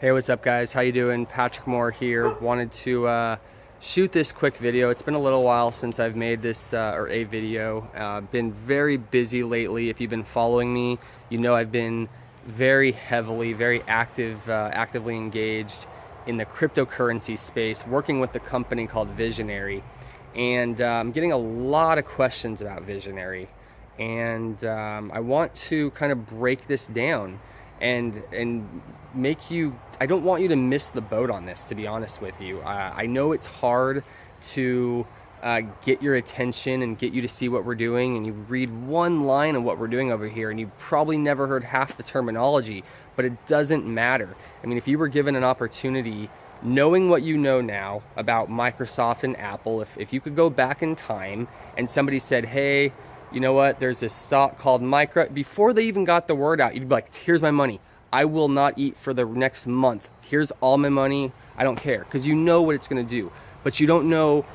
Hey, what's up guys? How you doing? Patrick Moore here. Wanted to shoot this quick video. It's been a little while since I've made this or a video. Been very busy lately. If you've been following me, you know I've been very heavily, very actively engaged in the cryptocurrency space, working with the company called Vizionary. And I'm getting a lot of questions about Vizionary. And I want to kind of break this down and make you, I don't want you to miss the boat on this, to be honest with you. I know it's hard to get your attention and get you to see what we're doing, and you read one line of what we're doing over here and you've probably never heard half the terminology, but it doesn't matter. I mean, if you were given an opportunity, knowing what you know now about Microsoft and Apple, if you could go back in time and somebody said, hey, you know what, there's this stock called Micro, before they even got the word out, you'd be like, here's my money. I will not eat for the next month. Here's all my money. I don't care, because you know what it's going to do, but you don't know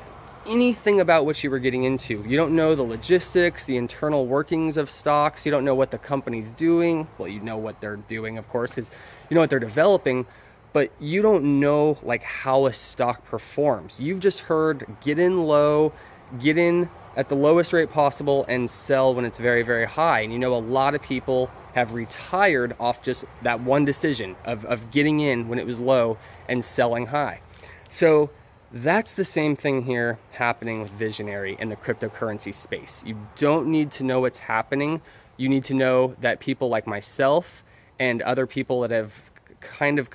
anything about what you were getting into. You don't know the logistics, the internal workings of stocks. You don't know what the company's doing. Well, you know what they're doing, of course, because you know what they're developing, but you don't know like how a stock performs. You've just heard get in low, get in at the lowest rate possible and sell when it's very, very high. And you know, a lot of people have retired off just that one decision of getting in when it was low and selling high. So that's the same thing here happening with Vizionary in the cryptocurrency space. You don't need to know what's happening. You need to know that people like myself and other people that have kind of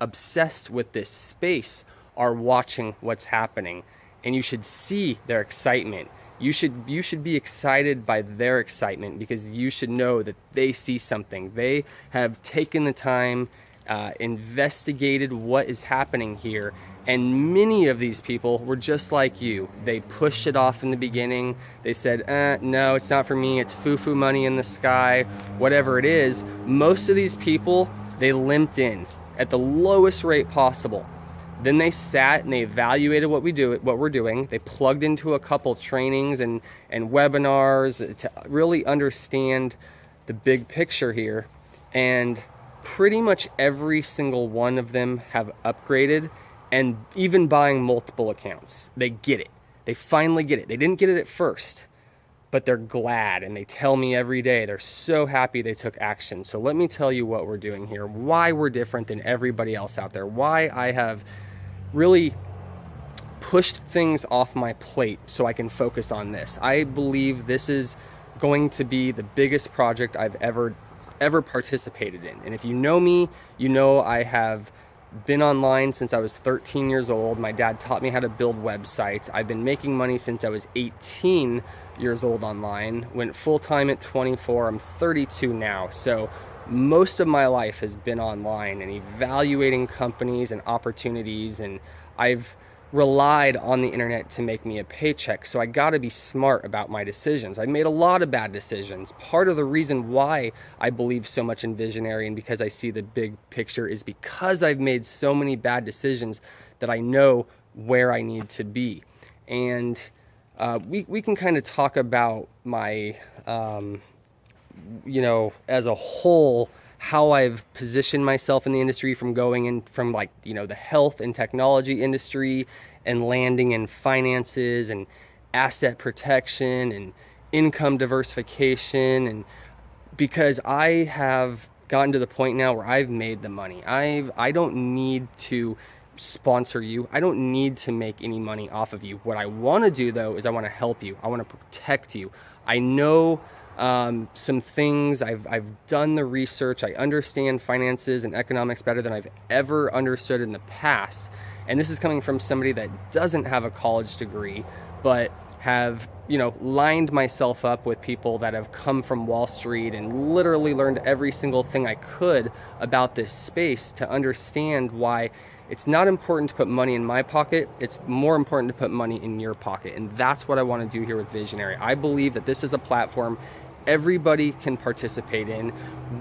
obsessed with this space are watching what's happening, and you should see their excitement. You should be excited by their excitement, because you should know that they see something. They have taken the time, investigated what is happening here, and many of these people were just like you. They pushed it off in the beginning. They said, no, it's not for me. It's foo-foo money in the sky, whatever it is. Most of these people, they limped in at the lowest rate possible. Then they sat and they evaluated what we're doing. They plugged into a couple trainings and webinars to really understand the big picture here. And pretty much every single one of them have upgraded, and even buying multiple accounts. They get it. They finally get it. They didn't get it at first, but they're glad, and they tell me every day they're so happy they took action. So let me tell you what we're doing here, why we're different than everybody else out there, why I have really pushed things off my plate so I can focus on this. I believe this is going to be the biggest project I've ever participated in. And if you know me, you know I have been online since I was 13 years old. My dad taught me how to build websites. I've been making money since I was 18 years old online. Went full-time at 24. I'm 32 now. So most of my life has been online and evaluating companies and opportunities, and I've relied on the internet to make me a paycheck. So I got to be smart about my decisions. I made a lot of bad decisions. Part of the reason why I believe so much in Vizionary and because I see the big picture is because I've made so many bad decisions that I know where I need to be. And we can kind of talk about my as a whole, how I've positioned myself in the industry, from going in from the health and technology industry and landing in finances and asset protection and income diversification. And because I have gotten to the point now where I've made the money, I don't need to sponsor you. I don't need to make any money off of you. What I want to do though is I want to help you. I want to protect you. I know some things. I've done the research. I understand finances and economics better than I've ever understood in the past. And this is coming from somebody that doesn't have a college degree, but have, lined myself up with people that have come from Wall Street and literally learned every single thing I could about this space to understand why it's not important to put money in my pocket. It's more important to put money in your pocket. And that's what I want to do here with Vizionary. I believe that this is a platform everybody can participate in,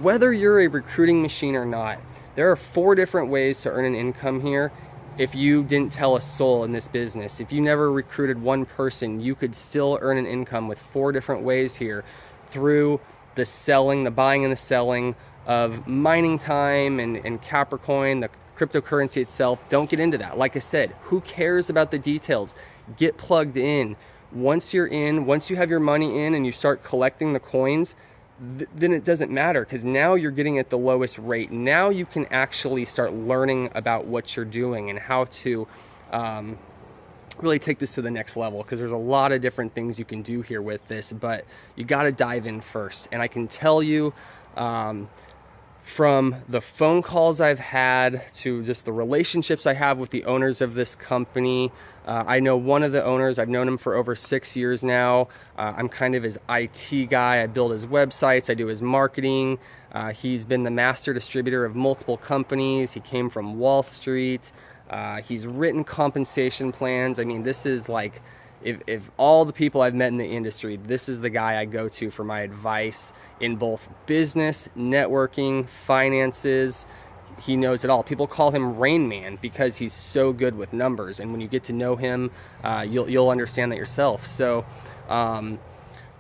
whether you're a recruiting machine or not. There are 4 different ways to earn an income here. If you didn't tell a soul in this business, if you never recruited one person, you could still earn an income with 4 different ways here, through the selling, the buying and the selling of mining time and Capricoin, the cryptocurrency itself. Don't get into that. Like I said, who cares about the details? Get plugged in. Once you're in, once you have your money in and you start collecting the coins, then it doesn't matter, because now you're getting at the lowest rate. Now you can actually start learning about what you're doing and how to really take this to the next level, because there's a lot of different things you can do here with this, but you got to dive in first. And I can tell you, from the phone calls I've had to just the relationships I have with the owners of this company. I know one of the owners, I've known him for over 6 years now. I'm kind of his IT guy. I build his websites, I do his marketing. He's been the master distributor of multiple companies. He came from Wall Street. He's written compensation plans. I mean, this is like, if all the people I've met in the industry, this is the guy I go to for my advice in both business, networking, finances. He knows it all. People call him Rain Man because he's so good with numbers. And when you get to know him, you'll understand that yourself. So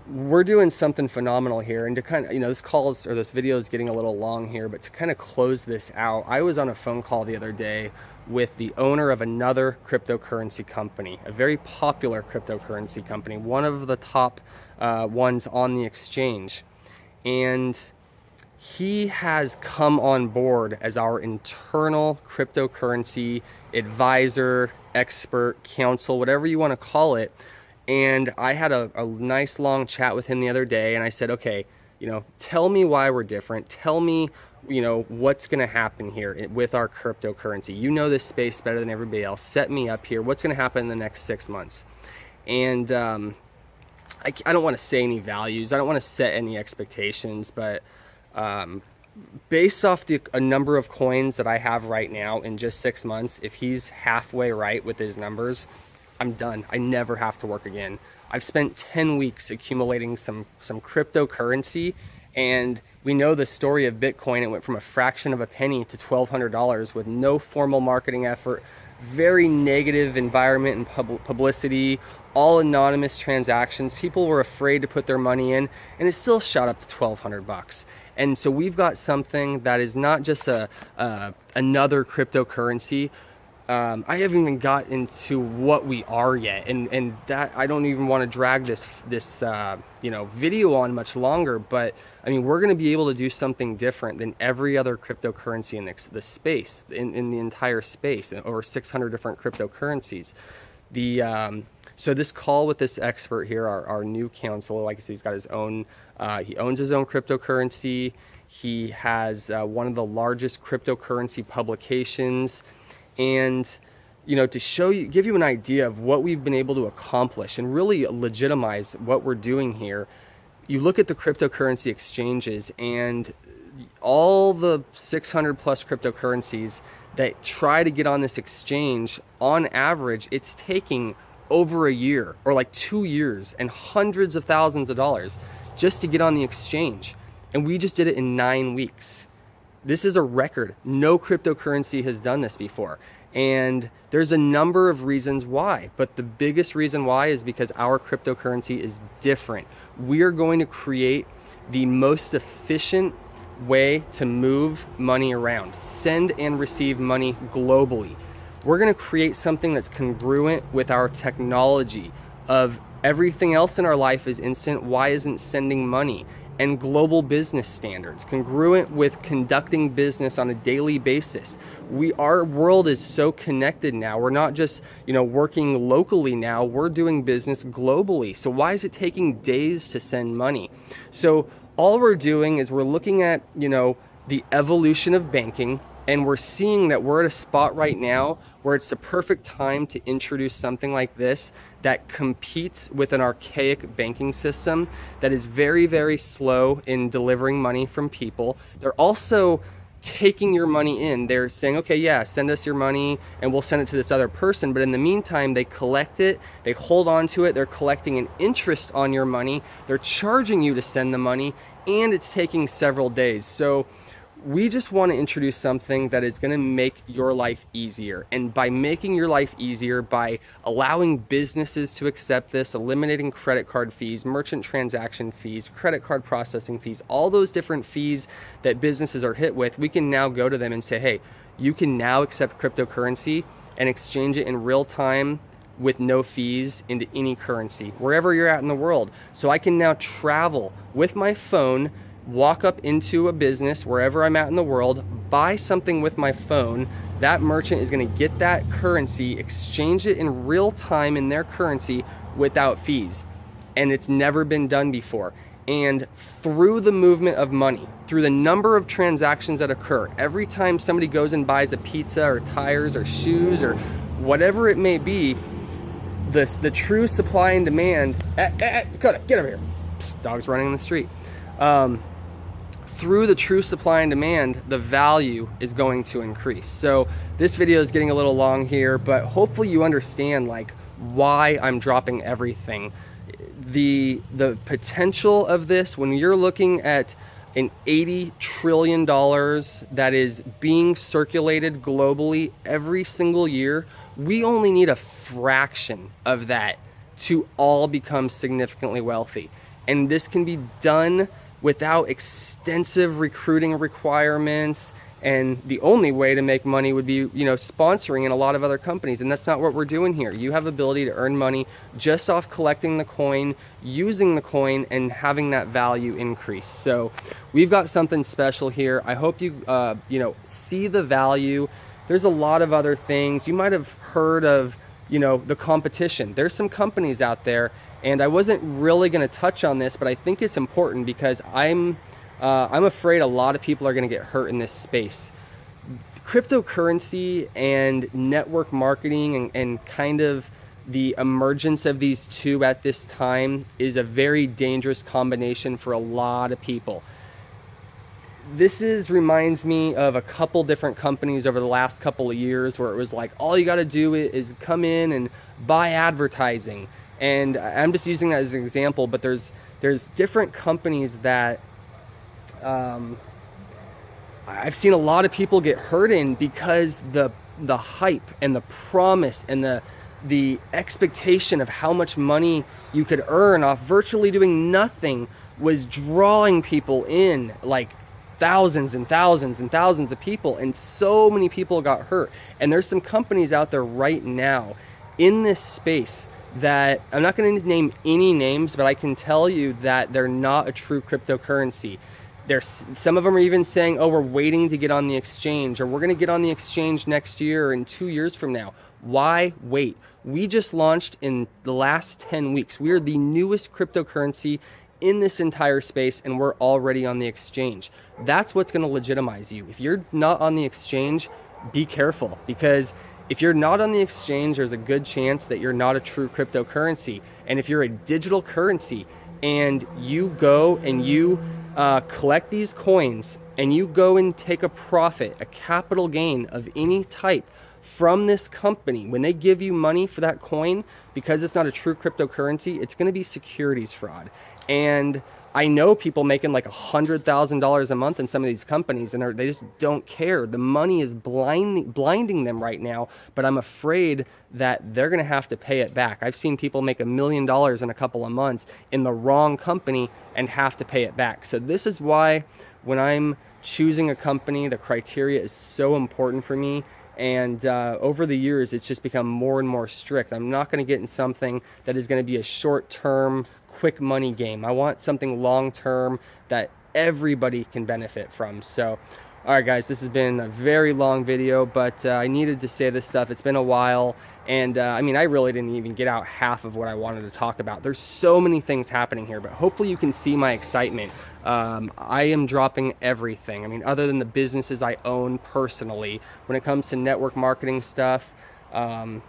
we're doing something phenomenal here. And to kind of, this video is getting a little long here, but to kind of close this out, I was on a phone call the other day with the owner of another cryptocurrency company, a very popular cryptocurrency company, one of the top ones on the exchange. And he has come on board as our internal cryptocurrency advisor, expert, counsel, whatever you want to call it. And I had a nice long chat with him the other day, and I said, okay, tell me why we're different. Tell me, what's going to happen here with our cryptocurrency. You know this space better than everybody else. Set me up here. What's going to happen in the next 6 months? And I don't want to say any values. I don't want to set any expectations, but based off a number of coins that I have right now in just 6 months, if he's halfway right with his numbers, I'm done. I never have to work again. I've spent 10 weeks accumulating some cryptocurrency, and we know the story of Bitcoin. It went from a fraction of a penny to $1,200 with no formal marketing effort, very negative environment and publicity, all anonymous transactions. People were afraid to put their money in, and it still shot up to $1,200. And so we've got something that is not just another cryptocurrency. I haven't even got into what we are yet, and that I don't even want to drag this video on much longer. But I mean, we're going to be able to do something different than every other cryptocurrency in the space, in the entire space, over 600 different cryptocurrencies. So this call with this expert here, our new counselor, like I said, he's got his own, he owns his own cryptocurrency. He has one of the largest cryptocurrency publications. And, to give you an idea of what we've been able to accomplish and really legitimize what we're doing here, you look at the cryptocurrency exchanges and all the 600 plus cryptocurrencies that try to get on this exchange, on average, it's taking over a year or like 2 years and hundreds of thousands of dollars just to get on the exchange. And we just did it in 9 weeks. This is a record. No cryptocurrency has done this before. And there's a number of reasons why, but the biggest reason why is because our cryptocurrency is different. We are going to create the most efficient way to move money around, send and receive money globally. We're going to create something that's congruent with our technology of everything else in our life is instant. Why isn't sending money? And global business standards, congruent with conducting business on a daily basis. Our world is so connected now. We're not just, working locally now. We're doing business globally. So why is it taking days to send money? So all we're doing is we're looking at, the evolution of banking, and we're seeing that we're at a spot right now where it's the perfect time to introduce something like this that competes with an archaic banking system that is very, very slow in delivering money from people. They're also taking your money in. They're saying, okay, yeah, send us your money and we'll send it to this other person. But in the meantime, they collect it, they hold on to it, they're collecting an interest on your money, they're charging you to send the money, and it's taking several days. So we just want to introduce something that is going to make your life easier. And by making your life easier, by allowing businesses to accept this, eliminating credit card fees, merchant transaction fees, credit card processing fees, all those different fees that businesses are hit with, we can now go to them and say, hey, you can now accept cryptocurrency and exchange it in real time with no fees into any currency, wherever you're at in the world. So I can now travel with my phone, walk up into a business wherever I'm at in the world, buy something with my phone. That merchant is going to get that currency, exchange it in real time in their currency without fees. And it's never been done before. And through the movement of money, through the number of transactions that occur, every time somebody goes and buys a pizza or tires or shoes or whatever it may be, the true supply and demand, Dakota, get over here. Dog's running in the street. Through the true supply and demand, the value is going to increase. So this video is getting a little long here, but hopefully you understand like why I'm dropping everything. The potential of this, when you're looking at an $80 trillion that is being circulated globally every single year, we only need a fraction of that to all become significantly wealthy. And this can be done without extensive recruiting requirements. And the only way to make money would be, you know, sponsoring in a lot of other companies. And that's not what we're doing here. You have ability to earn money just off collecting the coin, using the coin, and having that value increase. So we've got something special here. I hope you, you know, see the value. There's a lot of other things. You might have heard of, you know, the competition. There's some companies out there, and I wasn't really going to touch on this, but I think it's important because I'm afraid a lot of people are going to get hurt in this space. Cryptocurrency and network marketing and kind of the emergence of these two at this time is a very dangerous combination for a lot of people. This reminds me of a couple different companies over the last couple of years where it was like, all you got to do is come in and buy advertising. And I'm just using that as an example, but there's different companies that I've seen a lot of people get hurt in because the hype and the promise and the expectation of how much money you could earn off virtually doing nothing was drawing people in, like thousands and thousands and thousands of people, and so many people got hurt. And there's some companies out there right now in this space that I'm not going to name any names, but I can tell you that they're not a true cryptocurrency. Some of them are even saying, oh, we're waiting to get on the exchange, or we're going to get on the exchange next year or in 2 years from now. Why wait? We just launched in the last 10 weeks. We are the newest cryptocurrency in this entire space, and we're already on the exchange. That's what's going to legitimize you. If you're not on the exchange, be careful, because if you're not on the exchange, there's a good chance that you're not a true cryptocurrency. And if you're a digital currency and you go and you collect these coins and you go and take a profit, a capital gain of any type from this company, when they give you money for that coin, because it's not a true cryptocurrency, it's going to be securities fraud. And I know people making like $100,000 a month in some of these companies, and they just don't care. The money is blinding them right now, but I'm afraid that they're going to have to pay it back. I've seen people make $1 million in a couple of months in the wrong company and have to pay it back. So this is why when I'm choosing a company, the criteria is so important for me. And over the years, it's just become more and more strict. I'm not going to get in something that is going to be a short-term, quick money game. I want something long-term that everybody can benefit from. So, all right, guys, this has been a very long video, but I needed to say this stuff. It's been a while, and I mean, I really didn't even get out half of what I wanted to talk about. There's so many things happening here, but hopefully you can see my excitement. I am dropping everything. I mean, other than the businesses I own personally, when it comes to network marketing stuff, I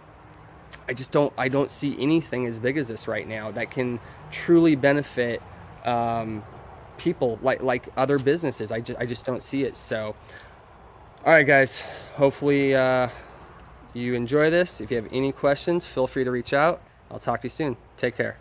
don't see anything as big as this right now that can truly benefit people like other businesses. I just don't see it. So, all right, guys, hopefully you enjoy this. If you have any questions, feel free to reach out. I'll talk to you soon. Take care.